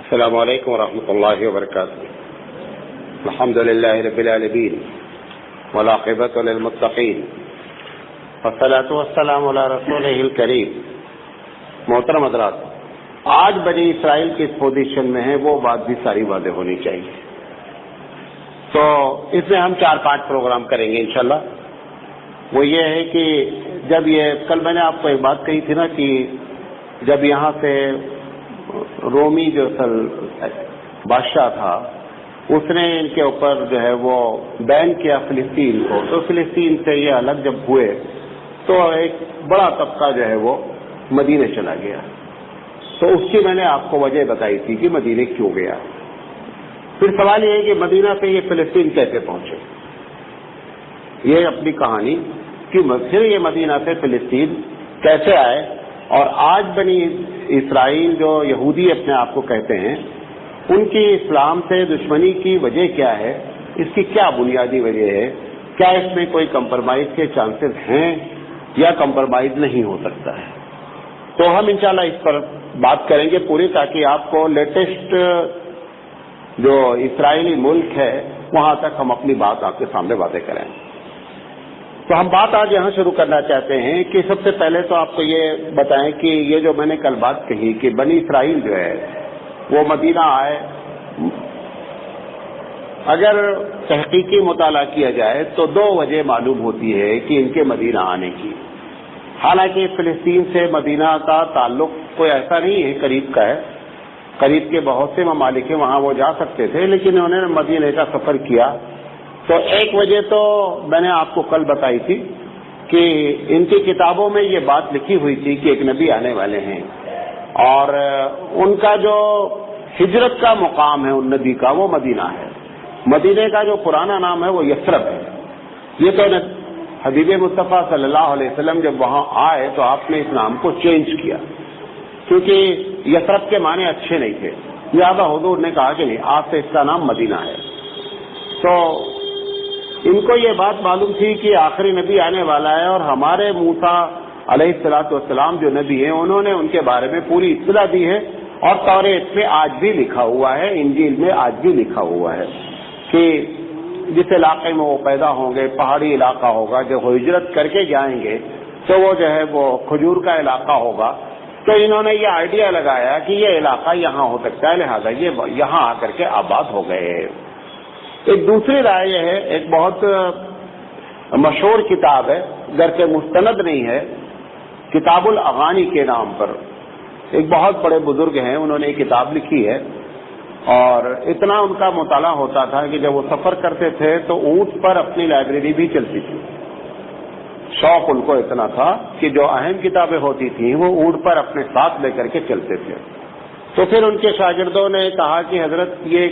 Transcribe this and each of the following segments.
السلام علیکم ورحمۃ اللہ وبرکاتہ. الحمد للہ رب العالمین والعاقبۃ للمتقین والصلاۃ والسلام علی رسولہ الکریم. محترم حضرات، آج بنی اسرائیل کی اس پوزیشن میں ہے وہ بات بھی ساری واضح ہونی چاہیے. تو اس میں ہم 4-5 پروگرام کریں گے انشاءاللہ. وہ یہ ہے کہ جب یہ کل میں نے آپ کو ایک بات کہی تھی نا کہ جب یہاں سے رومی جو اصل بادشاہ تھا اس نے ان کے اوپر جو ہے وہ بین کیا فلسطین کو، تو فلسطین سے یہ الگ جب ہوئے تو ایک بڑا طبقہ جو ہے وہ مدینہ چلا گیا. تو اس کی میں نے آپ کو وجہ بتائی تھی کہ مدینہ کیوں گیا. پھر سوال یہ ہے کہ مدینہ سے یہ فلسطین کیسے پہنچے. یہ اپنی کہانی کہ پھر یہ مدینہ سے فلسطین کیسے آئے، اور آج بنی اسرائیل جو یہودی اپنے آپ کو کہتے ہیں ان کی اسلام سے دشمنی کی وجہ کیا ہے، اس کی کیا بنیادی وجہ ہے، کیا اس میں کوئی کمپرمائز کے چانسز ہیں یا کمپرمائز نہیں ہو سکتا ہے. تو ہم انشاءاللہ اس پر بات کریں گے پوری، تاکہ آپ کو لیٹسٹ جو اسرائیلی ملک ہے وہاں تک ہم اپنی بات آپ کے سامنے واضح کریں. تو ہم بات آج یہاں شروع کرنا چاہتے ہیں کہ سب سے پہلے تو آپ کو یہ بتائیں کہ یہ جو میں نے کل بات کہی کہ بنی اسرائیل جو ہے وہ مدینہ آئے، اگر تحقیقی مطالعہ کیا جائے تو 2 وجہ معلوم ہوتی ہے کہ ان کے مدینہ آنے کی. حالانکہ فلسطین سے مدینہ کا تعلق کوئی ایسا نہیں ہے قریب کا ہے، قریب کے بہت سے ممالک ہیں وہاں وہ جا سکتے تھے، لیکن انہوں نے مدینہ کا سفر کیا. تو ایک وجہ تو میں نے آپ کو کل بتائی تھی کہ ان کی کتابوں میں یہ بات لکھی ہوئی تھی کہ ایک نبی آنے والے ہیں، اور ان کا جو ہجرت کا مقام ہے ان نبی کا وہ مدینہ ہے. مدینہ کا جو پرانا نام ہے وہ یثرب ہے. یہ تو حبیب مصطفیٰ صلی اللہ علیہ وسلم جب وہاں آئے تو آپ نے اس نام کو چینج کیا، کیونکہ یثرب کے معنی اچھے نہیں تھے، لہذا حضور نے کہا کہ نہیں، آج سے اس کا نام مدینہ ہے. تو ان کو یہ بات معلوم تھی کہ آخری نبی آنے والا ہے، اور ہمارے موسیٰ علیہ الصلوۃ والسلام جو نبی ہیں انہوں نے ان کے بارے میں پوری اطلاع دی ہے، اور توریت میں آج بھی لکھا ہوا ہے، انجیل میں آج بھی لکھا ہوا ہے کہ جس علاقے میں وہ پیدا ہوں گے پہاڑی علاقہ ہوگا، جب وہ ہجرت کر کے جائیں گے تو وہ جو ہے وہ کھجور کا علاقہ ہوگا. تو انہوں نے یہ آئیڈیا لگایا کہ یہ علاقہ یہاں ہو سکتا ہے، لہذا یہ یہاں آ کر کے آباد ہو گئے. ایک دوسری رائے یہ ہے، ایک بہت مشہور کتاب ہے، گرچہ مستند نہیں ہے، کتاب الاغانی کے نام پر ایک بہت بڑے بزرگ ہیں، انہوں نے ایک کتاب لکھی ہے. اور اتنا ان کا مطالعہ ہوتا تھا کہ جب وہ سفر کرتے تھے تو اونٹ پر اپنی لائبریری بھی چلتی تھی. شوق ان کو اتنا تھا کہ جو اہم کتابیں ہوتی تھیں وہ اونٹ پر اپنے ساتھ لے کر کے چلتے تھے. تو پھر ان کے شاگردوں نے کہا کہ حضرت یہ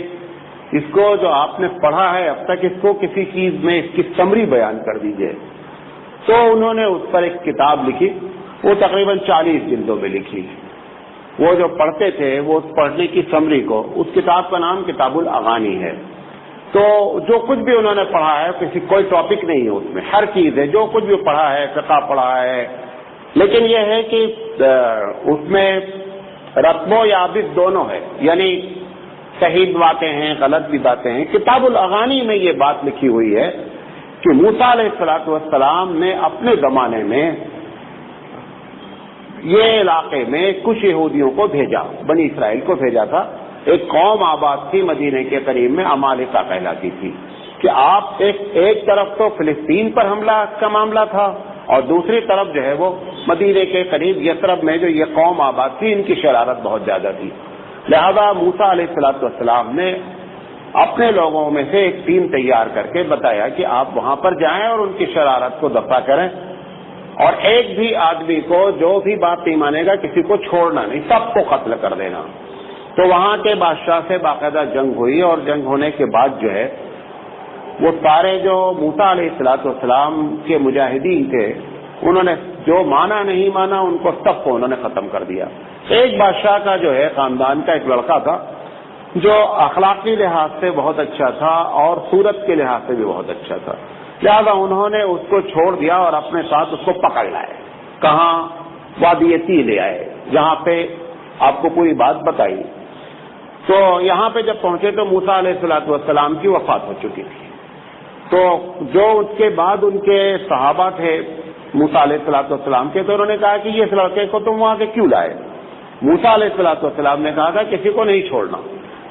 اس کو جو آپ نے پڑھا ہے اب تک، اس کو کسی چیز میں اس کی سمری بیان کر دیجئے. تو انہوں نے اس پر ایک کتاب لکھی، وہ تقریباً 40 جلدوں میں لکھی. وہ جو پڑھتے تھے وہ پڑھنے کی سمری کو، اس کتاب کا نام کتاب الاغانی ہے. تو جو کچھ بھی انہوں نے پڑھا ہے، کوئی ٹاپک نہیں ہے اس میں، ہر چیز ہے، جو کچھ بھی پڑھا ہے، فقہ پڑھا ہے، لیکن یہ ہے کہ اس میں رتب و یابس دونوں ہے، یعنی صحیح باتیں ہیں، غلط بھی باتیں ہیں. کتاب الاغانی میں یہ بات لکھی ہوئی ہے کہ موسیٰ علیہ الصلوۃ والسلام نے اپنے زمانے میں یہ علاقے میں کچھ یہودیوں کو بھیجا، بنی اسرائیل کو بھیجا تھا. ایک قوم آباد تھی مدینے کے قریب میں، عمالقہ کہلاتی تھی، کہ آپ ایک طرف تو فلسطین پر حملہ کا معاملہ تھا، اور دوسری طرف جو ہے وہ مدینے کے قریب یثرب میں جو یہ قوم آباد تھی ان کی شرارت بہت زیادہ تھی. لہذا موسیٰ علیہ الصلوۃ والسلام نے اپنے لوگوں میں سے ایک ٹیم تیار کر کے بتایا کہ آپ وہاں پر جائیں اور ان کی شرارت کو دفع کریں، اور ایک بھی آدمی کو جو بھی بات نہیں مانے گا کسی کو چھوڑنا نہیں، سب کو قتل کر دینا. تو وہاں کے بادشاہ سے باقاعدہ جنگ ہوئی، اور جنگ ہونے کے بعد جو ہے وہ سارے جو موسیٰ علیہ الصلوۃ والسلام کے مجاہدین تھے انہوں نے جو مانا نہیں مانا ان کو سب کو انہوں نے ختم کر دیا. ایک بادشاہ کا جو ہے خاندان کا ایک لڑکا تھا جو اخلاقی لحاظ سے بہت اچھا تھا اور صورت کے لحاظ سے بھی بہت اچھا تھا، لہذا انہوں نے اس کو چھوڑ دیا اور اپنے ساتھ اس کو پکڑ لائے. کہاں؟ وادی طی لے آئے، جہاں پہ آپ کو پوری بات بتائی. تو یہاں پہ جب پہنچے تو موسیٰ علیہ الصلوۃ والسلام کی وفات ہو چکی تھی. تو جو اس کے بعد ان کے صحابہ تھے موسیٰ علیہ الصلوۃ والسلام کے, تو انہوں نے کہا کہ یہ اس لڑکے کو تم وہاں سے کیوں لائے؟ موسیٰ علیہ الصلوۃ والسلام نے کہا تھا کسی کو نہیں چھوڑنا,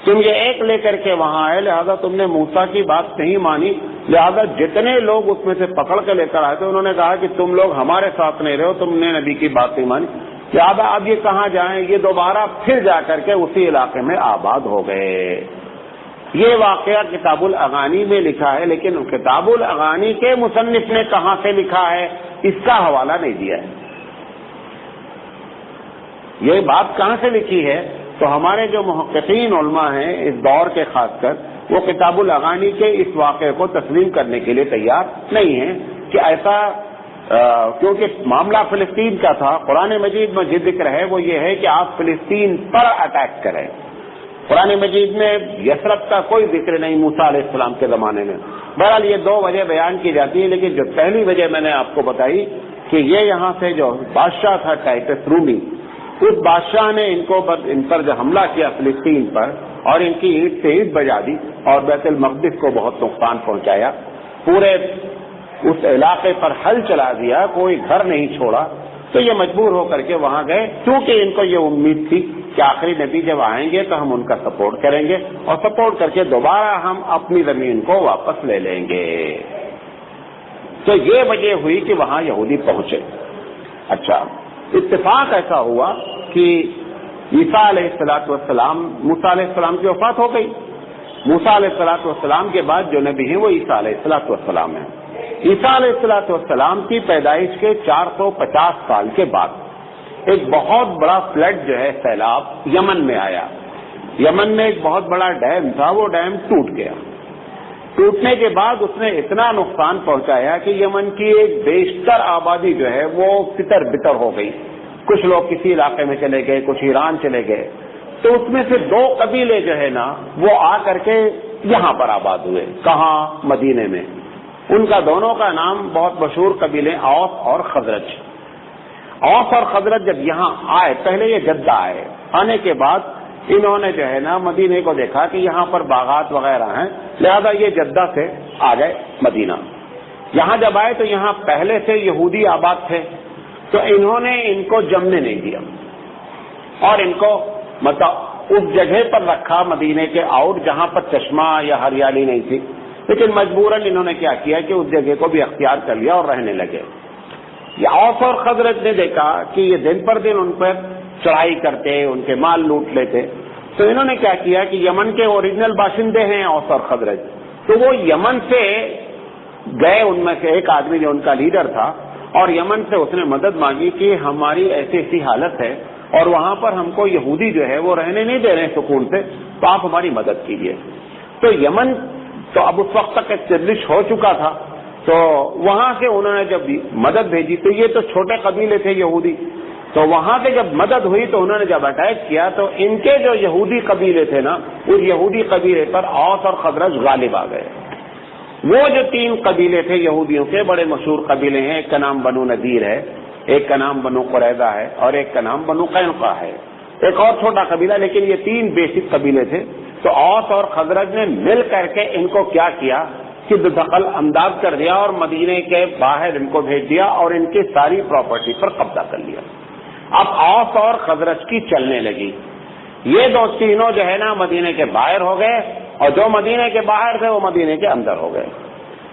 تم یہ ایک لے کر کے وہاں آئے, لہذا تم نے موسیٰ کی بات نہیں مانی, لہذا جتنے لوگ اس میں سے پکڑ کے لے کر آئے تھے انہوں نے کہا کہ تم لوگ ہمارے ساتھ نہیں رہے ہو, تم نے نبی کی بات نہیں مانی, لہذا اب یہ کہاں جائیں؟ یہ دوبارہ پھر جا کر کے اسی علاقے میں آباد ہو گئے. یہ واقعہ کتاب الاغانی میں لکھا ہے, لیکن کتاب الاغانی کے مصنف نے کہاں سے لکھا ہے اس کا حوالہ نہیں دیا ہے. یہ بات کہاں سے لکھی ہے؟ تو ہمارے جو محققین علماء ہیں اس دور کے خاص کر, وہ کتاب الاغانی کے اس واقعے کو تسلیم کرنے کے لیے تیار نہیں ہیں کہ ایسا, کیونکہ معاملہ فلسطین کا تھا. قرآن مجید میں جو ذکر ہے وہ یہ ہے کہ آپ فلسطین پر اٹیک کریں. قرآن مجید میں یثرب کا کوئی ذکر نہیں موسیٰ علیہ السلام کے زمانے میں. بہرحال یہ دو وجہ بیان کی جاتی ہے, لیکن جو پہلی وجہ میں نے آپ کو بتائی کہ یہ یہاں سے جو بادشاہ تھا ٹائٹس رومی, اس بادشاہ نے ان پر جو حملہ کیا فلسطین پر, اور ان کی اینٹ سے اینٹ بجا دی اور بیت المقدس کو بہت نقصان پہنچایا, پورے اس علاقے پر حل چلا دیا, کوئی گھر نہیں چھوڑا. تو یہ مجبور ہو کر کے وہاں گئے, کیونکہ ان کو یہ امید تھی کہ آخری نبی جب آئیں گے تو ہم ان کا سپورٹ کریں گے اور سپورٹ کر کے دوبارہ ہم اپنی زمین کو واپس لے لیں گے. تو یہ وجہ ہوئی کہ وہاں یہودی پہنچے. اچھا, اتفاق ایسا ہوا کہ عیسیٰ علیہ الصلوۃ والسلام, موسیٰ علیہ السلام کی وفات ہو گئی. موسیٰ علیہ الصلوۃ والسلام کے بعد جو نبی ہیں وہ عیسیٰ علیہ الصلوۃ والسلام ہیں. عیسیٰ علیہ الصلوۃ والسلام کی پیدائش کے 450 سال کے بعد ایک بہت بڑا فلڈ جو ہے, سیلاب یمن میں آیا. یمن میں ایک بہت بڑا ڈیم تھا, وہ ڈیم ٹوٹ گیا. ٹوٹنے کے بعد اس نے اتنا نقصان پہنچایا کہ یمن کی ایک بیشتر آبادی جو ہے وہ تتر بتر ہو گئی. کچھ لوگ کسی علاقے میں چلے گئے, کچھ ایران چلے گئے. تو اس میں سے 2 قبیلے جو ہے نا وہ آ کر کے یہاں پر آباد ہوئے. کہاں؟ مدینے میں. ان کا دونوں کا نام بہت مشہور قبیلے اوس اور خزرج. اوس اور خزرج جب یہاں آئے, پہلے یہ جدہ آئے, آنے کے بعد انہوں نے جو ہے نا مدینے کو دیکھا کہ یہاں پر باغات وغیرہ ہیں, لہذا یہ جدہ سے آ گئے مدینہ. یہاں جب آئے تو یہاں پہلے سے یہودی آباد تھے, تو انہوں نے ان کو جمنے نہیں دیا اور ان کو مطلب اس جگہ پر رکھا مدینے کے آؤٹ جہاں پر چشمہ یا ہریالی نہیں تھی. لیکن مجبوراً انہوں نے کیا کیا کہ اس جگہ کو بھی اختیار کر لیا اور رہنے لگے. یہ اوس اور خزرج نے دیکھا کہ یہ دن پر دن ان پر چڑھائی کرتے, ان کے مال لوٹ لیتے, تو انہوں نے کیا کیا کہ یمن کے اوریجنل باشندے ہیں اوس اور خزرج, تو وہ یمن سے گئے. ان میں سے ایک آدمی جو ان کا لیڈر تھا, اور یمن سے اس نے مدد مانگی کہ ہماری ایسی ایسی حالت ہے اور وہاں پر ہم کو یہودی جو ہے وہ رہنے نہیں دے رہے سکون سے, تو آپ ہماری مدد کیجیے. تو یمن تو اب اس وقت تک اسٹیبلش ہو چکا تھا, تو وہاں سے انہوں نے جب مدد بھیجی, تو یہ تو چھوٹے قبیلے تھے یہودی, تو وہاں سے جب مدد ہوئی تو انہوں نے جب اٹیک کیا تو ان کے جو یہودی قبیلے تھے نا, اس یہودی قبیلے پر اوس اور خزرج غالب آ گئے. وہ جو 3 قبیلے تھے یہودیوں کے, بڑے مشہور قبیلے ہیں, ایک کا نام بنو نذیر ہے, ایک کا نام بنو قریظہ ہے, اور ایک کا نام بنو قینقاع ہے. ایک اور چھوٹا قبیلہ, لیکن یہ 3 بیسک قبیلے تھے. تو اوس اور خزرج نے مل کر کے ان کو کیا کیا کہ دخل انداز کر دیا اور مدینے کے باہر ان کو بھیج دیا اور ان کی ساری پراپرٹی پر قبضہ کر لیا. اب اوس اور خزرج کی چلنے لگی. یہ 2 تینوں جو ہے نا مدینے کے باہر ہو گئے, اور جو مدینے کے باہر تھے وہ مدینے کے اندر ہو گئے.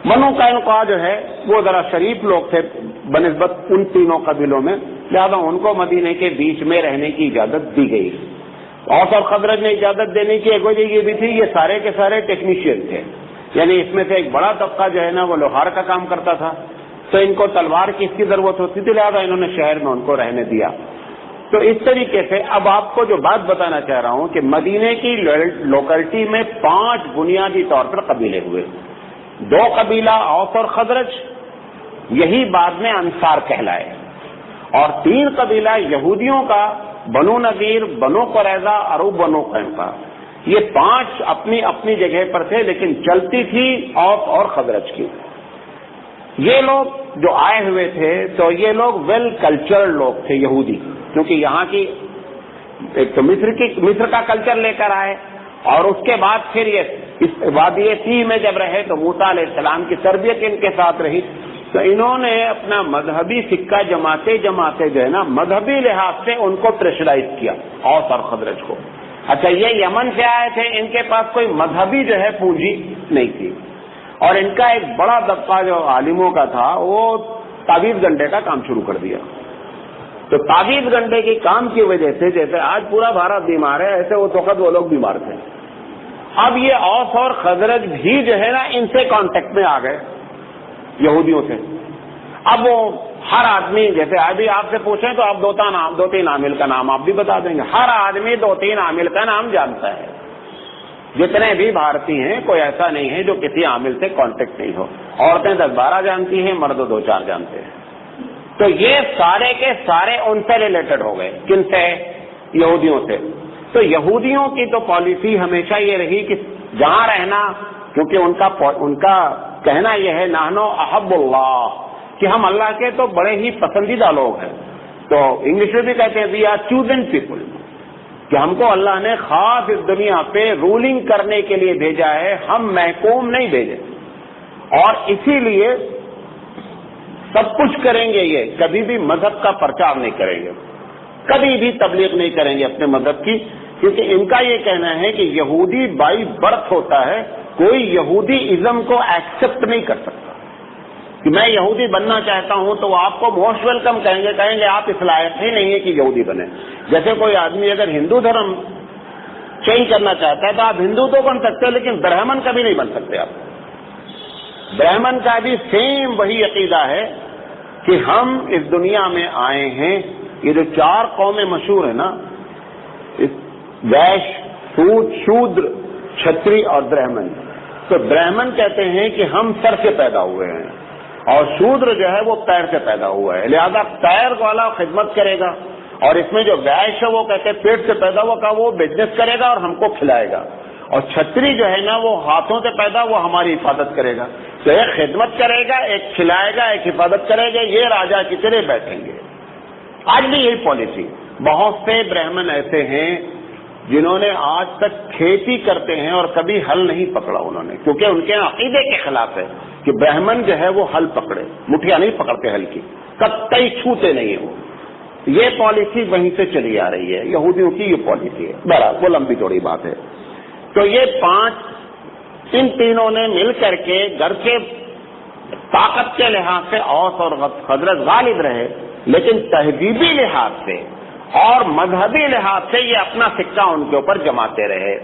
بنو قینقاع جو ہے وہ ذرا شریف لوگ تھے بنسبت ان 3 قبیلوں میں, لہذا ان کو مدینے کے بیچ میں رہنے کی اجازت دی گئی. اوس اور خزرج نے اجازت دینے کی ایک وجہ یہ بھی تھی, یہ سارے کے سارے ٹیکنیشین تھے, یعنی اس میں سے ایک بڑا طبقہ جو ہے نا وہ لوہار کا کام کرتا تھا, تو ان کو تلوار کی اس کی ضرورت ہوتی تھی, لہذا انہوں نے شہر میں ان کو رہنے دیا. تو اس طریقے سے اب آپ کو جو بات بتانا چاہ رہا ہوں کہ مدینے کی لوکلٹی میں 5 بنیادی طور پر قبیلے ہوئے. 2 قبیلہ اوس اور خزرج, یہی بعد میں انصار کہلائے, اور 3 قبیلہ یہودیوں کا, بنو نذیر, بنو قریظہ اور بنو قینقاع. یہ 5 اپنی اپنی جگہ پر تھے, لیکن چلتی تھی اوس اور خزرج کی. یہ لوگ جو آئے ہوئے تھے تو یہ لوگ ویل کلچرڈ لوگ تھے یہودی, کیونکہ یہاں کی ایک تو مصر کا کلچر لے کر آئے, اور اس کے بعد پھر یہ اس وادی طی میں جب رہے تو موسیٰ علیہ السلام کی تربیت ان کے ساتھ رہی، تو انہوں نے اپنا مذہبی سکہ جماتے جماتے جو ہے نا مذہبی لحاظ سے ان کو پریشرائز کیا، اوس اور خزرج کو۔ اچھا، یہ یمن سے آئے تھے، ان کے پاس کوئی مذہبی جو ہے پونجی نہیں تھی، اور ان کا ایک بڑا طبقہ جو عالموں کا تھا وہ تعویذ گنڈے کا کام شروع کر دیا۔ تو تعویذ گنڈے کے کام کی وجہ سے جیسے آج پورا بھارت بیمار ہے، ایسے اس وقت وہ لوگ بیمار تھے۔ اب یہ اوس اور خزرج بھی جو ہے نا ان سے کانٹیکٹ میں آ گئے، یہودیوں سے۔ اب وہ ہر آدمی، جیسے ابھی آپ سے پوچھیں تو آپ دو تین عامل کا نام آپ بھی بتا دیں گے، ہر آدمی 2-3 عامل کا نام جانتا ہے۔ جتنے بھی بھارتی ہیں کوئی ایسا نہیں ہے جو کسی عامل سے کانٹیکٹ نہیں ہو، عورتیں 10-12 جانتی ہیں، مرد 2-4 جانتے ہیں۔ تو یہ سارے کے سارے ان سے ریلیٹڈ ہو گئے، کن سے؟ یہودیوں سے۔ تو یہودیوں کی تو پالیسی ہمیشہ یہ رہی کہ جہاں رہنا، کیونکہ ان کا کہنا یہ ہے نحنو احب اللہ، کہ ہم اللہ کے تو بڑے ہی پسندیدہ لوگ ہیں۔ تو انگلش میں بھی کہتے ہیں وی آر چوزن پیپل، کہ ہم کو اللہ نے خاص اس دنیا پہ رولنگ کرنے کے لیے بھیجا ہے، ہم محکوم نہیں بھیجے، اور اسی لیے سب کچھ کریں گے، یہ کبھی بھی مذہب کا پرچار نہیں کریں گے، کبھی بھی تبلیغ نہیں کریں گے اپنے مذہب کی، کیونکہ ان کا یہ کہنا ہے کہ یہودی بائی برتھ ہوتا ہے، کوئی یہودی ازم کو ایکسپٹ نہیں کر سکتا کہ میں یہودی بننا چاہتا ہوں، تو وہ آپ کو موسٹ ویلکم کہیں گے آپ اس لائق ہی نہیں ہے کہ یہودی بنے۔ جیسے کوئی آدمی اگر ہندو دھرم چینج کرنا چاہتا ہے تو آپ ہندو تو بن سکتے ہیں، لیکن برہمن کبھی نہیں بن سکتے آپ۔ برہمن کا بھی سیم وہی عقیدہ ہے کہ ہم اس دنیا میں آئے ہیں، یہ جو 4 قومیں مشہور ہیں نا، ویش، شودر، چھتری اور برہمن، تو برہمن کہتے ہیں کہ ہم سر سے پیدا ہوئے ہیں، اور شودر جو ہے وہ پیر سے پیدا ہوا ہے، لہذا پیر والا خدمت کرے گا، اور اس میں جو ویش ہے وہ کہتے ہیں پیٹ سے پیدا ہوا کا وہ بزنس کرے گا اور ہم کو کھلائے گا، اور چھتری جو ہے نا وہ ہاتھوں سے پیدا وہ ہماری حفاظت کرے گا۔ تو ایک خدمت کرے گا، ایک کھلائے گا، ایک حفاظت کرے گا، یہ راجا کی طرح بیٹھیں گے۔ آج بھی یہی پالیسی۔ بہت سے برہمن ایسے ہیں جنہوں نے آج تک کھیتی کرتے ہیں اور کبھی ہل نہیں پکڑا انہوں نے، کیونکہ ان کے عقیدے کے خلاف ہے کہ برہمن جو ہے وہ ہل پکڑے، مٹھیاں نہیں پکڑتے ہل کی، کئی چھوتے نہیں ہیں وہ۔ یہ پالیسی وہیں سے چلی آ رہی ہے، یہودیوں کی یہ پالیسی ہے۔ بہرحال وہ لمبی چوڑی بات ہے۔ تو یہ ان تینوں نے مل کر کے گھر کے طاقت کے لحاظ سے اوس اور خزرج غالب رہے، لیکن تہذیبی لحاظ سے اور مذہبی لحاظ سے یہ اپنا سکہ ان کے اوپر جماتے رہے۔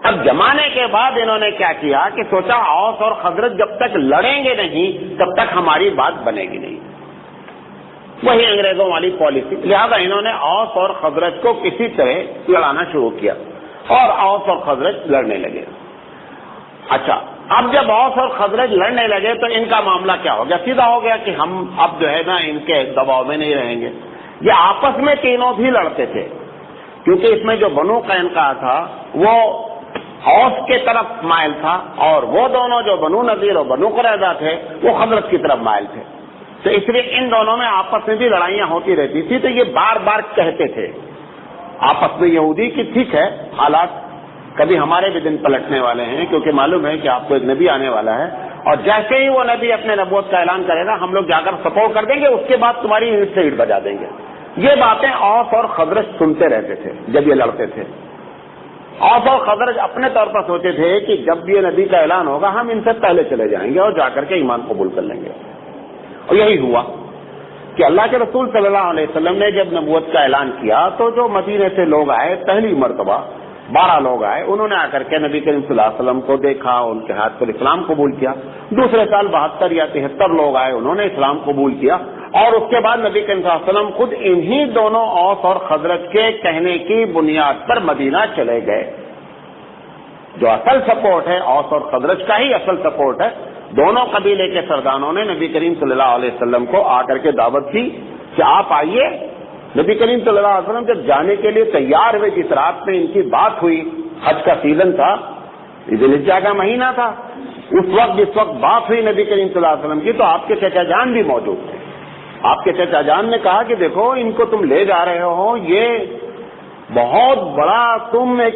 اب جمانے کے بعد انہوں نے کیا کیا کہ سوچا اوس اور خزرج جب تک لڑیں گے نہیں تب تک ہماری بات بنے گی نہیں، وہی انگریزوں والی پالیسی۔ لہذا انہوں نے اوس اور خزرج کو کسی طرح لڑانا شروع کیا اور اوس اور خزرج لڑنے لگے۔ اچھا، اب جب اوس اور خزرج لڑنے لگے تو ان کا معاملہ کیا ہو گیا؟ سیدھا ہو گیا کہ ہم اب جو ہے نا ان کے دباؤ میں نہیں رہیں گے۔ یہ آپس میں تینوں بھی لڑتے تھے، کیونکہ اس میں جو بنو قینقاع تھا وہ اوس کے طرف مائل تھا، اور وہ دونوں جو بنو نذیر اور بنو قریظہ تھے وہ خزرج کی طرف مائل تھے۔ تو اس لیے ان دونوں میں آپس میں بھی لڑائیاں ہوتی رہتی تھی۔ تو یہ بار بار کہتے تھے آپس میں یہودی کی ٹھیک ہے حالات کبھی ہمارے بھی دن پلٹنے والے ہیں، کیونکہ معلوم ہے کہ آپ کو ایک نبی آنے والا ہے، اور جیسے ہی وہ نبی اپنے نبوت کا اعلان کرے گا ہم لوگ جا کر سپورٹ کر دیں گے، اس کے بعد تمہاری اینٹ سے اینٹ بجا دیں گے۔ یہ باتیں اوس اور خزرج سنتے رہتے تھے جب یہ لڑتے تھے۔ اوس اور خزرج اپنے طور پر سوچے تھے کہ جب یہ نبی کا اعلان ہوگا ہم ان سے پہلے چلے جائیں گے اور جا کر کے ایمان قبول کر لیں گے، اور یہی ہوا کہ اللہ کے رسول صلی اللہ علیہ وسلم نے جب نبوت کا اعلان کیا تو جو مدینے سے لوگ آئے، پہلی مرتبہ 12 لوگ آئے، انہوں نے آ کر کے نبی کریم صلی اللہ علیہ وسلم کو دیکھا، ان کے ہاتھ پر اسلام قبول کیا۔ دوسرے سال 72 یا 73 لوگ آئے، انہوں نے اسلام قبول کیا، اور اس کے بعد نبی کریم صلی اللہ علیہ وسلم خود انہی دونوں اوس اور خزرج کے کہنے کی بنیاد پر مدینہ چلے گئے۔ جو اصل سپورٹ ہے اوس اور خزرج کا ہی اصل سپورٹ ہے۔ دونوں قبیلے کے سرداروں نے نبی کریم صلی اللہ علیہ وسلم کو آ کر کے دعوت دی کہ آپ آئیے۔ نبی کریم صلی اللہ علیہ وسلم جب جانے کے لیے تیار ہوئے، جس رات میں ان کی بات ہوئی، حج کا سیزن تھا، ذی الحجہ کا مہینہ تھا، اس وقت جس وقت بات ہوئی نبی کریم صلی اللہ علیہ وسلم کی تو آپ کے چچا جان بھی موجود تھے۔ آپ کے چچا جان نے کہا کہ دیکھو ان کو تم لے جا رہے ہو، یہ بہت بڑا تم ایک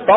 100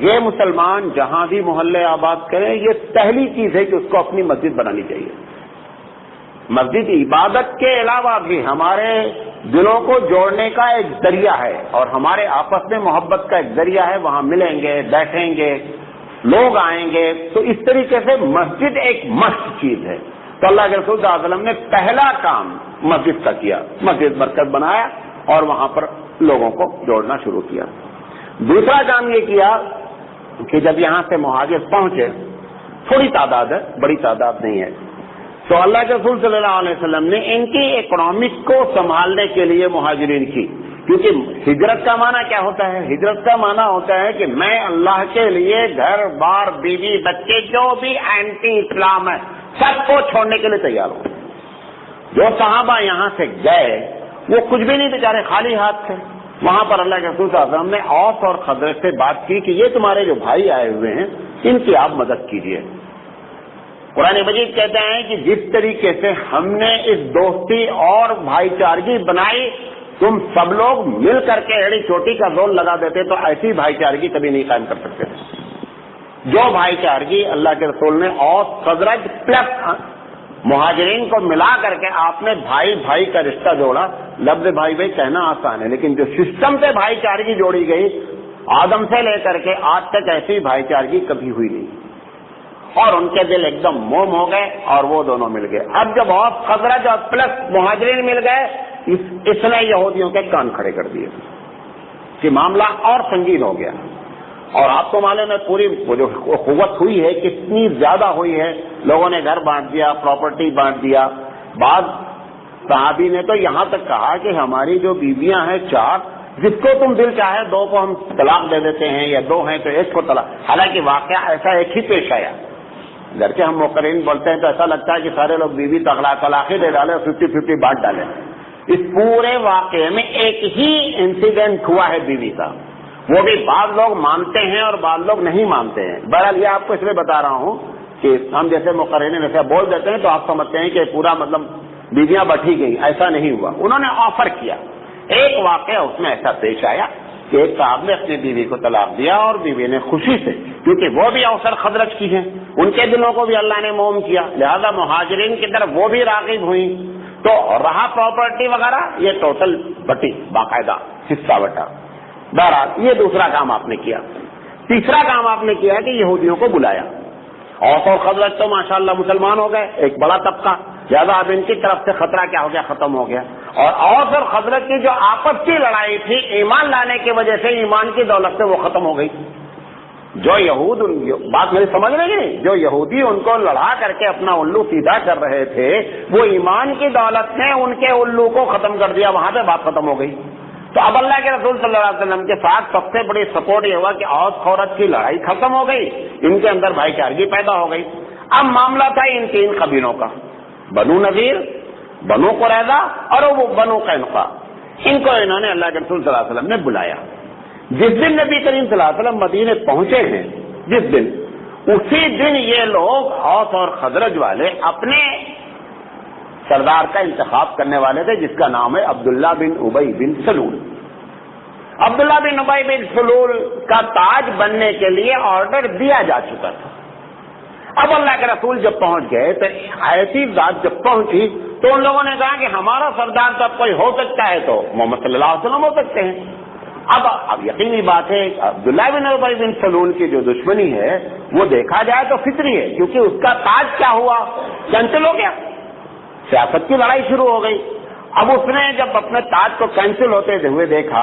یہ مسلمان جہاں بھی محلے آباد کریں، یہ پہلی چیز ہے کہ اس کو اپنی مسجد بنانی چاہیے. مسجد عبادت کے علاوہ بھی ہمارے دلوں کو جوڑنے کا ایک ذریعہ ہے اور ہمارے آپس میں محبت کا ایک ذریعہ ہے. وہاں ملیں گے، بیٹھیں گے، لوگ آئیں گے. تو اس طریقے سے مسجد ایک مست چیز ہے. تو اللہ کے رسول صلی اللہ علیہ وسلم نے پہلا کام مسجد کا کیا، مسجد مرکز بنایا اور وہاں پر لوگوں کو جوڑنا شروع کیا. دوسرا کام یہ کیا کہ جب یہاں سے مہاجر پہنچے، تھوڑی تعداد ہے، بڑی تعداد نہیں ہے، تو اللہ کے رسول صلی اللہ علیہ وسلم نے ان کی اکنامک کو سنبھالنے کے لیے مہاجرین کی. کیونکہ ہجرت کا معنی کیا ہوتا ہے؟ ہجرت کا معنی ہوتا ہے کہ میں اللہ کے لیے گھر بار، بیوی، بچے، جو بھی اینٹی اسلام ہے سب کو چھوڑنے کے لیے تیار ہوں. جو صحابہ یہاں سے گئے وہ کچھ بھی نہیں بیچارے، خالی ہاتھ تھے. وہاں پر اللہ کے رسول صلی اللہ علیہ وسلم نے اوس اور خزرج سے بات کی کہ یہ تمہارے جو بھائی آئے ہوئے ہیں ان کی آپ مدد کیجیے. قرآن مجید کہتے ہیں کہ جس طریقے سے ہم نے اس دوستی اور بھائی چارگی بنائی، تم سب لوگ مل کر کے ایڑی چوٹی کا زور لگا دیتے تو ایسی بھائی چارگی کبھی نہیں قائم کر سکتے. جو بھائی چارگی اللہ کے رسول نے اوس خزرج پلس مہاجرین کو ملا کر کے آپ نے بھائی بھائی کا رشتہ جوڑا. لفظ بھائی بھائی کہنا آسان ہے، لیکن جو سسٹم سے بھائی چارگی جوڑی گئی، آدم سے لے کر کے آج تک ایسی بھائی چارگی کبھی ہوئی نہیں. اور ان کے دل ایک دم موم ہو گئے اور وہ دونوں مل گئے. اب جب اوس خزرج اور پلس مہاجرین مل گئے، اس نے یہودیوں کے کان کھڑے کر دیے کہ معاملہ اور سنگین ہو گیا. اور آپ کو معلوم ہے پوری جو قوت ہوئی ہے کتنی زیادہ ہوئی ہے. لوگوں نے گھر بانٹ دیا، پراپرٹی بانٹ دیا. بعض صحابی نے تو یہاں تک کہا کہ ہماری جو بیویاں ہیں 4، جس کو تم دل چاہے 2 کو ہم طلاق دے دیتے ہیں، یا 2 ہیں تو 1 کو طلاق. حالانکہ واقعہ ایسا ایک ہی پیش آیا. گھر کے ہم مقررین بولتے ہیں تو ایسا لگتا ہے کہ سارے لوگ بیوی طلاقیں دے ڈالے اور 50-50 بانٹ ڈالے. اس پورے واقعے میں ایک ہی انسیڈنٹ ہوا ہے بیوی کا، وہ بھی بعض لوگ مانتے ہیں اور بعض لوگ نہیں مانتے ہیں. بہرحال یہ آپ کو اس لیے بتا رہا ہوں کہ ہم جیسے مقررین ویسے بول دیتے ہیں تو آپ سمجھتے ہیں کہ پورا مطلب بیویاں بٹھی گئی. ایسا نہیں ہوا. انہوں نے آفر کیا. ایک واقعہ اس میں ایسا پیش آیا کہ ایک صاحب نے اپنی بیوی کو طلاق دیا اور بیوی نے خوشی سے، کیونکہ وہ بھی اوسر خزرج کی ہیں، ان کے دلوں کو بھی اللہ نے موم کیا، لہذا مہاجرین کی طرف وہ بھی راغب ہوئی. تو رہا پراپرٹی وغیرہ، یہ ٹوٹل بٹی، باقاعدہ حصہ بٹا. بہرحال یہ دوسرا کام آپ نے کیا. تیسرا کام آپ نے کیا کہ یہودیوں کو بلایا. اوس اور خزرج تو ماشاءاللہ مسلمان ہو گئے، ایک بڑا طبقہ، زیادہ اب ان کی طرف سے خطرہ کیا ہو گیا، ختم ہو گیا. اور اوس اور خزرج کی جو آپس کی لڑائی تھی ایمان لانے کی وجہ سے، ایمان کی دولت سے وہ ختم ہو گئی. جو یہود، بات میری سمجھ رہے ہیں، جو یہودی ان کو لڑا کر کے اپنا الو سیدھا کر رہے تھے، وہ ایمان کی دولت نے ان کے الو کو ختم کر دیا. وہاں پہ بات ختم ہو گئی. تو اب اللہ کے رسول صلی اللہ علیہ وسلم کے ساتھ سب سے بڑی سپورٹ یہ ہوا کہ اوس خزرج کی لڑائی ختم ہو گئی، ان کے اندر بھائی چارگی پیدا ہو گئی. اب معاملہ تھا ان 3 قبیلوں کا، بنو نذیر، بنو قریظہ اور وہ بنو قینقاع. ان کو انہوں نے اللہ کے رسول صلی اللہ علیہ وسلم نے بلایا. جس دن نبی کریم صلی اللہ علیہ وسلم مدینے پہنچے ہیں، جس دن، اسی دن یہ لوگ اوس اور خزرج والے اپنے سردار کا انتخاب کرنے والے تھے، جس کا نام ہے عبداللہ بن ابی بن سلول. عبداللہ بن ابی بن سلول کا تاج بننے کے لیے آرڈر دیا جا چکا تھا. اب اللہ کے رسول جب پہنچ گئے تو ایسی ذات جب پہنچی تو ان لوگوں نے کہا کہ ہمارا سردار جب کوئی ہو سکتا ہے تو محمد صلی اللہ علیہ وسلم ہو سکتے ہیں. اب یقینی بات ہے عبداللہ بن ابی بن سلول کی جو دشمنی ہے وہ دیکھا جائے تو فطری ہے، کیونکہ اس کا تاج کیا ہوا، کینسل ہو گیا، سیاست کی لڑائی شروع ہو گئی. اب اس نے جب اپنے تاج کو کینسل ہوتے ہوئے دیکھا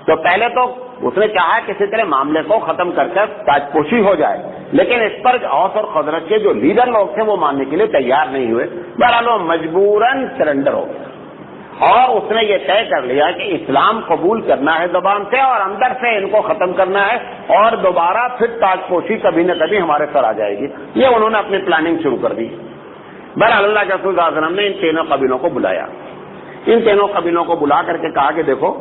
تو پہلے تو اس نے چاہا کسی طرح معاملے کو ختم کر کے تاج پوشی ہو جائے، لیکن اس پر اوس اور خزرج کے جو لیڈر لوگ تھے وہ ماننے کے لیے تیار نہیں ہوئے. بہرحال وہ مجبوراً سرنڈر ہو گیا اور اس نے یہ طے کر لیا کہ اسلام قبول کرنا ہے زبان سے اور اندر سے ان کو ختم کرنا ہے، اور دوبارہ پھر تاج پوشی کبھی نہ کبھی ہمارے سر آ جائے گی. یہ انہوں نے اپنی پلاننگ شروع کر دی. بہرحال اللہ کے رسول صلی اللہ علیہ وسلم نے ان 3 قبیلوں کو بلایا. ان 3 قبیلوں کو بلا کر کے کہا کہ دیکھو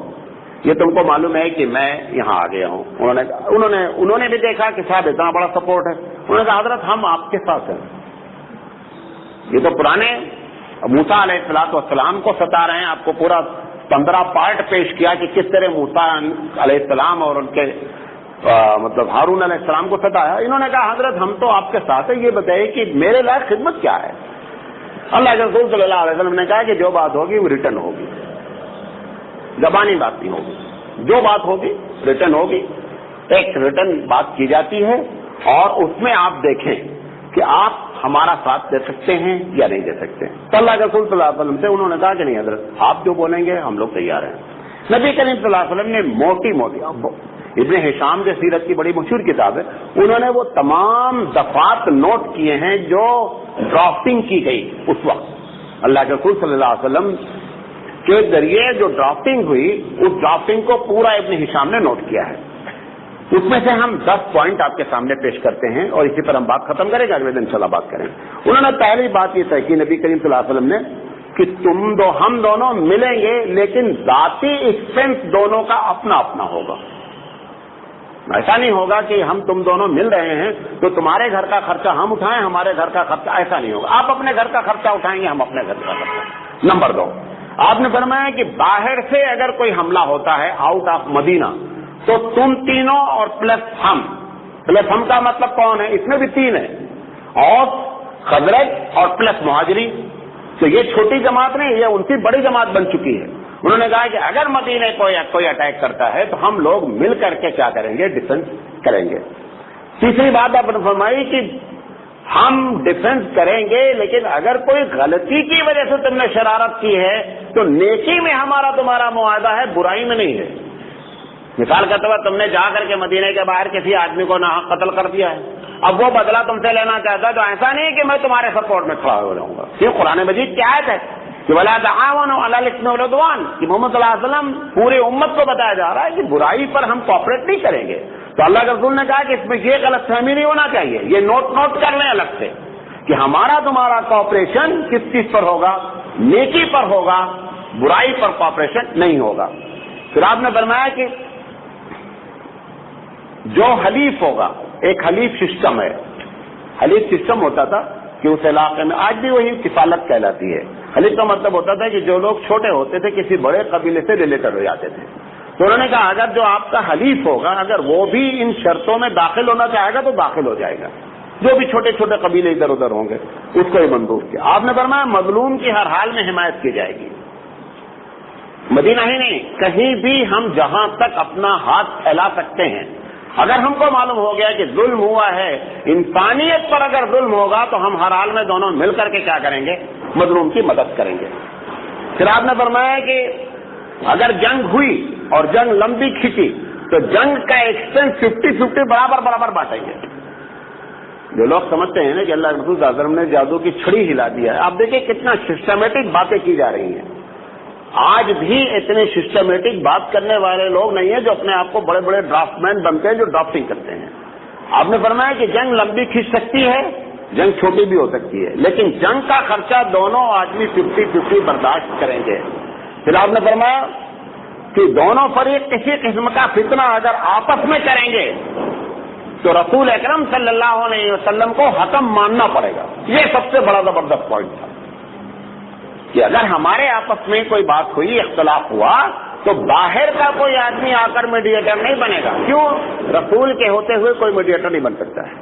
یہ تم کو معلوم ہے کہ میں یہاں آ گیا ہوں. انہوں نے بھی دیکھا کہ صاحب اتنا بڑا سپورٹ ہے. انہوں نے کہا حضرت ہم آپ کے ساتھ ہیں. یہ تو پرانے موسیٰ علیہ السلام کو ستا رہے ہیں. آپ کو پورا 15 پارٹ پیش کیا کہ کس طرح موسیٰ علیہ السلام اور ان کے مطلب ہارون علیہ السلام کو ستایا. انہوں نے کہا حضرت ہم تو آپ کے ساتھ ہیں, یہ بتائیے کہ میرے لائق خدمت کیا ہے. اللہ کے رسول صلی اللہ علیہ وسلم نے کہا کہ جو بات ہوگی وہ ریٹرن ہوگی, زبانی بات نہیں ہوگی, جو بات ہوگی ریٹرن ہوگی. ایک ریٹرن بات کی جاتی ہے اور اس میں آپ دیکھیں کہ آپ ہمارا ساتھ دے سکتے ہیں یا نہیں دے سکتے. تو اللہ کے رسول صلی اللہ علیہ وسلم سے انہوں نے کہا کہ نہیں حضرت آپ جو بولیں گے ہم لوگ تیار ہیں. نبی کریم صلی اللہ علیہ وسلم نے موٹی ابن ہشام جو سیرت کی بڑی مشہور کتاب ہے, انہوں نے وہ تمام دفعات نوٹ کیے ہیں جو ڈرافٹنگ کی گئی اس وقت. اللہ کے رسول صلی اللہ علیہ وسلم کے ذریعے جو ڈرافٹنگ ہوئی اس ڈرافٹنگ کو پورا ابن ہشام نے نوٹ کیا ہے. اس میں سے ہم 10 پوائنٹ آپ کے سامنے پیش کرتے ہیں اور اسی پر ہم بات ختم کریں گے, اگلے دن انشاءاللہ بات کریں. انہوں نے پہلی بات یہ طے کی نبی کریم صلی اللہ علیہ وسلم نے کہ ہم دونوں ملیں گے لیکن ذاتی ایکسپینس دونوں کا اپنا اپنا ہوگا. ایسا نہیں ہوگا کہ ہم تم دونوں مل رہے ہیں تو تمہارے گھر کا خرچہ ہم اٹھائیں, ہمارے گھر کا خرچہ, ایسا نہیں ہوگا. آپ اپنے گھر کا خرچہ اٹھائیں گے, ہم اپنے گھر کا خرچہ. نمبر 2, آپ نے فرمایا کہ باہر سے اگر کوئی حملہ ہوتا ہے آؤٹ آف مدینہ تو تم تینوں اور پلس ہم کا مطلب کون ہے؟ اس میں بھی 3 ہے, اوس, خزرج اور پلس مہاجری. تو یہ چھوٹی جماعت نہیں, یہ ان کی بڑی جماعت بن چکی ہے. انہوں نے کہا کہ اگر مدینے کوئی اٹیک کرتا ہے تو ہم لوگ مل کر کے کیا کریں گے؟ ڈیفنس کریں گے. تیسری بات آپ نے فرمائی کہ ہم ڈیفنس کریں گے لیکن اگر کوئی غلطی کی وجہ سے تم نے شرارت کی ہے تو نیکی میں ہمارا تمہارا معاہدہ ہے, برائی میں نہیں ہے. مثال کے طور پر تم نے جا کر کے مدینے کے باہر کسی آدمی کو ناحق قتل کر دیا ہے, اب وہ بدلہ تم سے لینا چاہتا ہے تو ایسا نہیں کہ میں تمہارے سپورٹ میں کھڑا ہو جاؤں گا. یہ قرآن مجید کی آیت ہے کہ وَلَا تَعَاوَنُوا عَلَى الْإِثْمِ وَالْعُدْوَانِ, کہ محمد صلی اللہ علیہ وسلم پوری امت کو بتایا جا رہا ہے کہ برائی پر ہم کوآپریٹ نہیں کریں گے. تو اللہ کے رسول نے کہا کہ اس میں یہ غلط فہمی نہیں ہونا چاہیے, یہ نوٹ کر لیں الگ سے کہ ہمارا تمہارا کوآپریشن کس چیز پر ہوگا؟ نیکی پر ہوگا, برائی پر کوآپریشن نہیں ہوگا. پھر آپ نے فرمایا کہ جو حلیف ہوگا, ایک حلیف سسٹم ہے. حلیف سسٹم ہوتا تھا کہ اس علاقے میں, آج بھی وہی کفالت کہلاتی ہے. حلیف کا مطلب ہوتا تھا کہ جو لوگ چھوٹے ہوتے تھے کسی بڑے قبیلے سے ریلیٹڈ ہو جاتے تھے. تو انہوں نے کہا اگر جو آپ کا حلیف ہوگا اگر وہ بھی ان شرطوں میں داخل ہونا چاہے گا تو داخل ہو جائے گا. جو بھی چھوٹے چھوٹے قبیلے ادھر ادھر ہوں گے اس کو ہی منظور کیا. آپ نے فرمایا مظلوم کی ہر حال میں حمایت کی جائے گی. مدینہ ہی نہیں, کہیں بھی ہم جہاں تک اپنا ہاتھ پھیلا سکتے ہیں, اگر ہم کو معلوم ہو گیا کہ ظلم ہوا ہے, انسانیت پر اگر ظلم ہوگا تو ہم ہر حال میں دونوں مل کر کے کیا کریں گے؟ مظلوم کی مدد کریں گے. پھر آپ نے فرمایا کہ اگر جنگ ہوئی اور جنگ لمبی کھینچی تو جنگ کا ایکسپینس 50-50 برابر بانٹیں گے. جو لوگ سمجھتے ہیں نا کہ اللہ کے رسول صلی اللہ علیہ وسلم نے جادو کی چھڑی ہلا دیا ہے, آپ دیکھیں کتنا سسٹمیٹک باتیں کی جا رہی ہیں. آج بھی اتنے سسٹمیٹک بات کرنے والے لوگ نہیں ہیں جو اپنے آپ کو بڑے بڑے ڈرافٹ مین بنتے ہیں جو ڈرافٹنگ کرتے ہیں. آپ نے فرمایا کہ جنگ لمبی کھینچ سکتی ہے, جنگ چھوٹی بھی ہو سکتی ہے, لیکن جنگ کا خرچہ دونوں آدمی 50-50 برداشت کریں گے. پھر آپ نے فرمایا کہ دونوں فریق کسی قسم کا فتنہ اگر آپس میں کریں گے تو رسول اکرم صلی اللہ علیہ وسلم کو حکم ماننا پڑے گا. یہ سب سے بڑا زبردست پوائنٹ تھا کہ اگر ہمارے آپس میں کوئی بات ہوئی, اختلاف ہوا تو باہر کا کوئی آدمی آ کر میڈیٹر نہیں بنے گا. کیوں؟ رسول کے ہوتے ہوئے کوئی میڈیٹر نہیں بن سکتا ہے.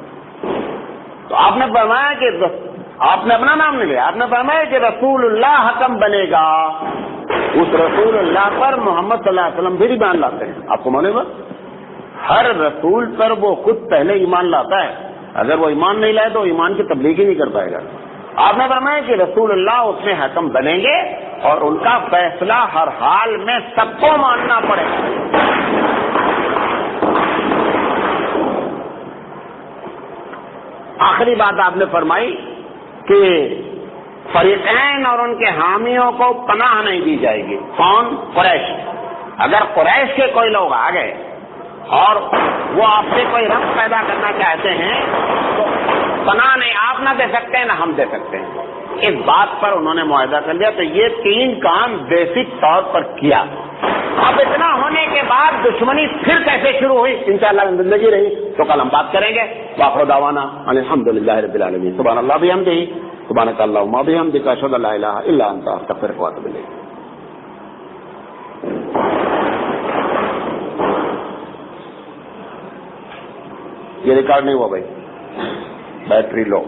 تو آپ نے فرمایا کہ آپ نے اپنا نام نہیں لیا, آپ نے فرمایا کہ رسول اللہ حکم بنے گا. اس رسول اللہ پر محمد صلی اللہ علیہ وسلم بھی ایمان لاتے ہیں. آپ کو معلوم ہے ہر رسول پر وہ خود پہلے ایمان لاتا ہے. اگر وہ ایمان نہیں لائے تو ایمان کی تبلیغ ہی نہیں کر پائے گا. آپ نے فرمایا کہ رسول اللہ اس میں حکم بنیں گے اور ان کا فیصلہ ہر حال میں سب کو ماننا پڑے گا. آخری بات آپ نے فرمائی کہ فریقین اور ان کے حامیوں کو پناہ نہیں دی جائے گی. کون؟ قریش. اگر قریش کے کوئی لوگ آ گئے اور وہ آپ سے کوئی رنگ پیدا کرنا چاہتے ہیں تو پناہ نہیں آپ نہ دے سکتے ہیں نہ ہم دے سکتے ہیں. اس بات پر انہوں نے معاہدہ کر لیا. تو یہ 3 کام بیسک طور پر کیا. اب اتنا ہونے کے بعد دشمنی پھر کیسے شروع ہوئی انشاءاللہ زندگی رہی تو کل ہم بات کریں گے. وآخر دعوانا الحمدللہ رب العالمین. سبحان اللہ بحمدہ سبحانک اللہم وبحمدک اشہد ان لا الہ الا انت استغفرک واتوب الیک. یہ ریکارڈ نہیں ہوا بھائی, بیٹری لو.